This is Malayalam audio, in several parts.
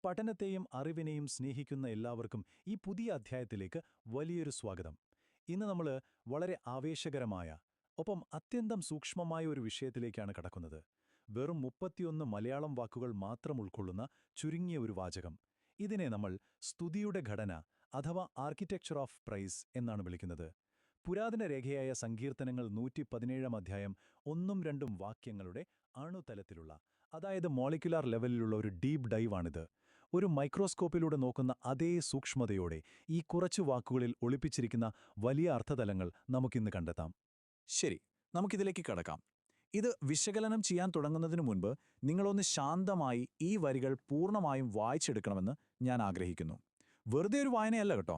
പഠനത്തെയും അറിവിനെയും സ്നേഹിക്കുന്ന എല്ലാവർക്കും ഈ പുതിയ അധ്യായത്തിലേക്ക് വലിയൊരു സ്വാഗതം. ഇന്ന് നമ്മൾ വളരെ ആവേശകരമായ, ഒപ്പം അത്യന്തം സൂക്ഷ്മമായ ഒരു വിഷയത്തിലേക്കാണ് കടക്കുന്നത്. വെറും 31 മലയാളം വാക്കുകൾ മാത്രം ഉൾക്കൊള്ളുന്ന ചുരുങ്ങിയ ഒരു വാചകം. ഇതിനെ നമ്മൾ സ്തുതിയുടെ ഘടന അഥവാ ആർക്കിടെക്ചർ ഓഫ് പ്രൈസ് എന്നാണ് വിളിക്കുന്നത്. പുരാതന രേഖയായ സങ്കീർത്തനങ്ങൾ 117 അധ്യായം 1-2 വാക്യങ്ങളുടെ അണുതലത്തിലുള്ള, അതായത് മോളിക്കുലാർ ലെവലിലുള്ള ഒരു ഡീപ് ഡൈവാണിത്. ഒരു മൈക്രോസ്കോപ്പിലൂടെ നോക്കുന്ന അതേ സൂക്ഷ്മതയോടെ ഈ കുറച്ചു വാക്കുകളിൽ ഒളിപ്പിച്ചിരിക്കുന്ന വലിയ അർത്ഥതലങ്ങൾ നമുക്കിന്ന് കണ്ടെത്താം. ശരി, നമുക്കിതിലേക്ക് കടക്കാം. ഇത് വിശകലനം ചെയ്യാൻ തുടങ്ങുന്നതിനു മുൻപ് നിങ്ങളൊന്ന് ശാന്തമായി ഈ വരികൾ പൂർണ്ണമായും വായിച്ചെടുക്കണമെന്ന് ഞാൻ ആഗ്രഹിക്കുന്നു. വെറുതെ ഒരു വായനയല്ല കേട്ടോ.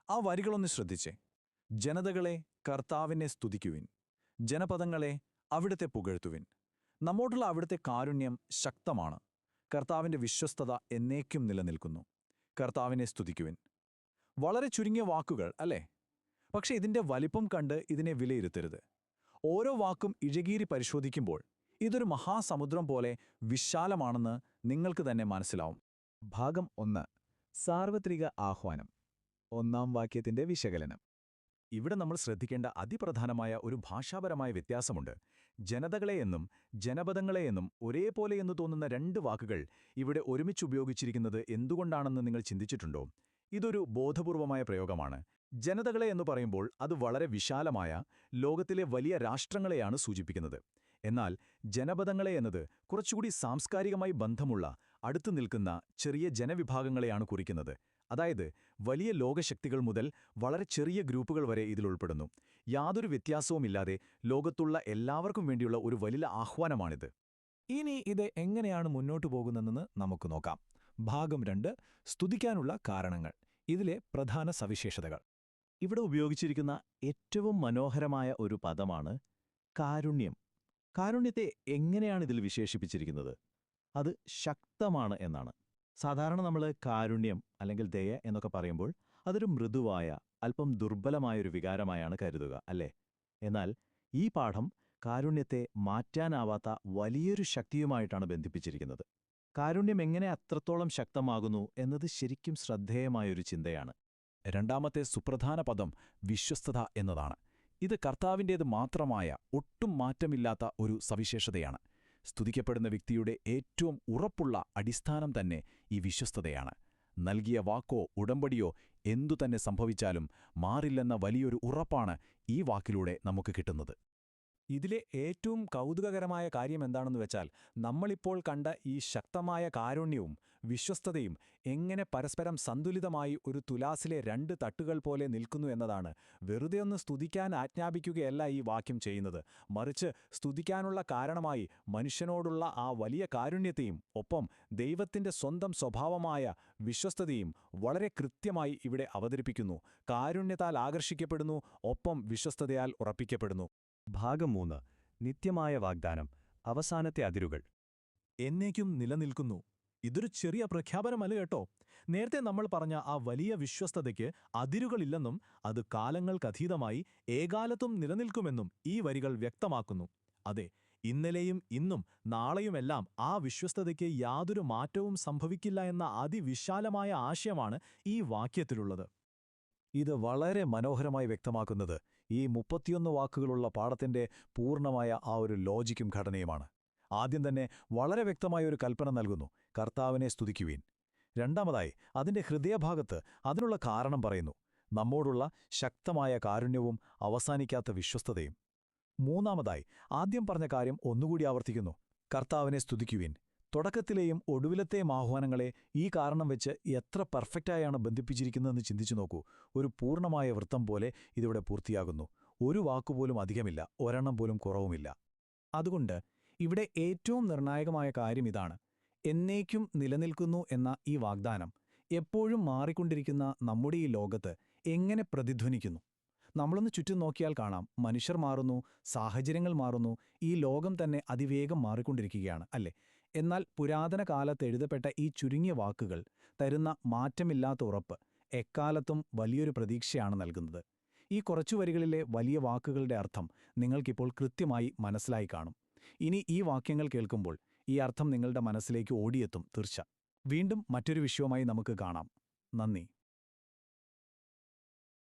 ആ വരികളൊന്ന് ശ്രദ്ധിച്ചേ. ജനതകളെ കർത്താവിനെ സ്തുതിക്കുവിൻ, ജനപദങ്ങളെ അവിടുത്തെ പുകഴ്ത്തുവിൻ. നമ്മോടുള്ള അവിടുത്തെ കാരുണ്യം ശക്തമാണ്. കർത്താവിൻ്റെ വിശ്വസ്തത എന്നേക്കും നിലനിൽക്കുന്നു. കർത്താവിനെ സ്തുതിക്കുവിൻ. വളരെ ചുരുങ്ങിയ വാക്കുകൾ അല്ലേ? പക്ഷേ ഇതിൻ്റെ വലിപ്പം കണ്ട് ഇതിനെ വിലയിരുത്തരുത്. ഓരോ വാക്കും ഇഴകീരി പരിശോധിക്കുമ്പോൾ ഇതൊരു മഹാസമുദ്രം പോലെ വിശാലമാണെന്ന് നിങ്ങൾക്ക് തന്നെ മനസ്സിലാവും. ഭാഗം 1. സാർവത്രിക ആഹ്വാനം. 1-ാം വാക്യത്തിന്റെ വിശകലനം. ഇവിടെ നമ്മൾ ശ്രദ്ധിക്കേണ്ട അതിപ്രധാനമായ ഒരു ഭാഷാപരമായ വ്യത്യാസമുണ്ട്. ജനതകളെയെന്നും ജനപദങ്ങളെയെന്നും ഒരേപോലെയെന്നു തോന്നുന്ന രണ്ട് വാക്കുകൾ ഇവിടെ ഒരുമിച്ചുപയോഗിച്ചിരിക്കുന്നത് എന്തുകൊണ്ടാണെന്ന് നിങ്ങൾ ചിന്തിച്ചിട്ടുണ്ടോ? ഇതൊരു ബോധപൂർവമായ പ്രയോഗമാണ്. ജനതകളെ എന്ന് പറയുമ്പോൾ അത് വളരെ വിശാലമായ ലോകത്തിലെ വലിയ രാഷ്ട്രങ്ങളെയാണ് സൂചിപ്പിക്കുന്നത്. എന്നാൽ ജനപദങ്ങളെ എന്നത് കുറച്ചുകൂടി സാംസ്കാരികമായി ബന്ധമുള്ള, അടുത്തു നിൽക്കുന്ന ചെറിയ ജനവിഭാഗങ്ങളെയാണ് കുറിക്കുന്നത്. അതായത് വലിയ ലോകശക്തികൾ മുതൽ വളരെ ചെറിയ ഗ്രൂപ്പുകൾ വരെ ഇതിൽ ഉൾപ്പെടുന്നു. യാതൊരു വ്യത്യാസവുമില്ലാതെ ലോകത്തുള്ള എല്ലാവർക്കും വേണ്ടിയുള്ള ഒരു വലിയ ആഹ്വാനമാണിത്. ഇനി ഇത് എങ്ങനെയാണ് മുന്നോട്ടു പോകുന്നതെന്ന് നമുക്ക് നോക്കാം. ഭാഗം 2. സ്തുതിക്കാനുള്ള കാരണങ്ങൾ. ഇതിലെ പ്രധാന സവിശേഷതകൾ. ഇവിടെ ഉപയോഗിച്ചിരിക്കുന്ന ഏറ്റവും മനോഹരമായ ഒരു പദമാണ് കാരുണ്യം. കാരുണ്യത്തെ എങ്ങനെയാണ് ഇതിൽ വിശേഷിപ്പിച്ചിരിക്കുന്നത്? അത് ശക്തമാണ് എന്നാണ്. സാധാരണ നമ്മൾ കാരുണ്യം അല്ലെങ്കിൽ ദയ എന്നൊക്കെ പറയുമ്പോൾ അതൊരു മൃദുവായ, അല്പം ദുർബലമായൊരു വികാരമായാണ് കരുതുക, അല്ലേ? എന്നാൽ ഈ പാഠം കാരുണ്യത്തെ മാറ്റാനാവാത്ത വലിയൊരു ശക്തിയുമായിട്ടാണ് ബന്ധിപ്പിച്ചിരിക്കുന്നത്. കാരുണ്യം എങ്ങനെ അത്രത്തോളം ശക്തമാകുന്നു എന്നത് ശരിക്കും ശ്രദ്ധേയമായൊരു ചിന്തയാണ്. രണ്ടാമത്തെ സുപ്രധാന പദം വിശ്വസ്തത എന്നതാണ്. ഇത് കർത്താവിൻ്റേത് മാത്രമായ, ഒട്ടും മാറ്റമില്ലാത്ത ഒരു സവിശേഷതയാണ്. സ്തുതിക്കപ്പെടുന്ന വ്യക്തിയുടെ ഏറ്റവും ഉറപ്പുള്ള അടിസ്ഥാനം തന്നെ ഈ വിശ്വസ്തതയാണ്. നൽകിയ വാക്കോ ഉടമ്പടിയോ എന്തുതന്നെ സംഭവിച്ചാലും മാറില്ലെന്ന വലിയൊരു ഉറപ്പാണ് ഈ വാക്കിലൂടെ നമുക്ക് കിട്ടുന്നത്. ഇതിലെ ഏറ്റവും കൗതുകകരമായ കാര്യം എന്താണെന്ന് വെച്ചാൽ, നമ്മളിപ്പോൾ കണ്ട ഈ ശക്തമായ കാരുണ്യവും വിശ്വസ്തതയും എങ്ങനെ പരസ്പരം സന്തുലിതമായി ഒരു തുലാസിലെ 2 തട്ടുകൾ പോലെ നിൽക്കുന്നു എന്നതാണ്. വെറുതെ ഒന്ന് സ്തുതിക്കാൻ ആജ്ഞാപിക്കുകയല്ല ഈ വാക്യം ചെയ്യുന്നത്, മറിച്ച് സ്തുതിക്കാനുള്ള കാരണമായി മനുഷ്യനോടുള്ള ആ വലിയ കാരുണ്യത്തെയും ഒപ്പം ദൈവത്തിൻ്റെ സ്വന്തം സ്വഭാവമായ വിശ്വസ്തതയും വളരെ കൃത്യമായി ഇവിടെ അവതരിപ്പിക്കുന്നു. കാരുണ്യത്താൽ ആകർഷിക്കപ്പെടുന്നു, ഒപ്പം വിശ്വസ്തതയാൽ ഉറപ്പിക്കപ്പെടുന്നു. ഭാഗം 3. നിത്യമായ വാഗ്ദാനം. അവസാനത്തെ അതിരുകൾ. എന്നേക്കും നിലനിൽക്കുന്നു. ഇതൊരു ചെറിയ പ്രഖ്യാപനമല്ല കേട്ടോ. നേരത്തെ നമ്മൾ പറഞ്ഞ ആ വലിയ വിശ്വസ്തതയ്ക്ക് അതിരുകളില്ലെന്നും അത് കാലങ്ങൾക്കതീതമായി ഏകാലത്തും നിലനിൽക്കുമെന്നും ഈ വരികൾ വ്യക്തമാക്കുന്നു. അതെ, ഇന്നലെയും ഇന്നും നാളെയുമെല്ലാം ആ വിശ്വസ്തതയ്ക്ക് യാതൊരു മാറ്റവും സംഭവിക്കില്ല എന്ന അതിവിശാലമായ ആശയമാണ് ഈ വാക്യത്തിലുള്ളത്. ഇത് വളരെ മനോഹരമായി വ്യക്തമാക്കുന്നത് ഈ 31 വാക്കുകളുള്ള പാഠത്തിൻ്റെ പൂർണ്ണമായ ആ ഒരു ലോജിക്കും ഘടനയുമാണ്. ആദ്യം തന്നെ വളരെ വ്യക്തമായ ഒരു കൽപ്പന നൽകുന്നു: കർത്താവിനെ സ്തുതിക്കുവീൻ. രണ്ടാമതായി അതിൻ്റെ ഹൃദയഭാഗത്ത് അതിനുള്ള കാരണം പറയുന്നു: നമ്മോടുള്ള ശക്തമായ കാരുണ്യവും അവസാനിക്കാത്ത വിശ്വസ്തതയും. മൂന്നാമതായി ആദ്യം പറഞ്ഞ കാര്യം ഒന്നുകൂടി ആവർത്തിക്കുന്നു: കർത്താവിനെ സ്തുതിക്കുവീൻ. തുടക്കത്തിലെയും ഒടുവിലത്തെയും ആഹ്വാനങ്ങളെ ഈ കാരണം വെച്ച് എത്ര പെർഫെക്റ്റായാണ് ബന്ധിപ്പിച്ചിരിക്കുന്നതെന്ന് ചിന്തിച്ചു നോക്കൂ. ഒരു പൂർണ്ണമായ വൃത്തം പോലെ ഇതിവിടെ പൂർത്തിയാകുന്നു. ഒരു വാക്കുപോലും അധികമില്ല, ഒരെണ്ണം പോലും കുറവുമില്ല. അതുകൊണ്ട് ഇവിടെ ഏറ്റവും നിർണായകമായ കാര്യം ഇതാണ്: എന്നേക്കും നിലനിൽക്കുന്നു എന്ന ഈ വാഗ്ദാനം എപ്പോഴും മാറിക്കൊണ്ടിരിക്കുന്ന നമ്മുടെ ഈ ലോകത്ത് എങ്ങനെ പ്രതിധ്വനിക്കുന്നു. നമ്മളൊന്ന് ചുറ്റും നോക്കിയാൽ കാണാം, മനുഷ്യർ മാറുന്നു, സാഹചര്യങ്ങൾ മാറുന്നു, ഈ ലോകം തന്നെ അതിവേഗം മാറിക്കൊണ്ടിരിക്കുകയാണ്, അല്ലേ? എന്നാൽ പുരാതന കാലത്ത് എഴുതപ്പെട്ട ഈ ചുരുങ്ങിയ വാക്കുകൾ തരുന്ന മാറ്റമില്ലാത്ത ഉറപ്പ് എക്കാലത്തും വലിയൊരു പ്രതീക്ഷയാണ് നൽകുന്നത്. ഈ കുറച്ചു വരികളിലെ വലിയ വാക്കുകളുടെ അർത്ഥം നിങ്ങൾക്കിപ്പോൾ കൃത്യമായി മനസ്സിലായി കാണും. ഇനി ഈ വാക്യങ്ങൾ കേൾക്കുമ്പോൾ ഈ അർത്ഥം നിങ്ങളുടെ മനസ്സിലേക്ക് ഓടിയെത്തും തീർച്ച. വീണ്ടും മറ്റൊരു വിഷയവുമായി നമുക്ക് കാണാം. നന്ദി.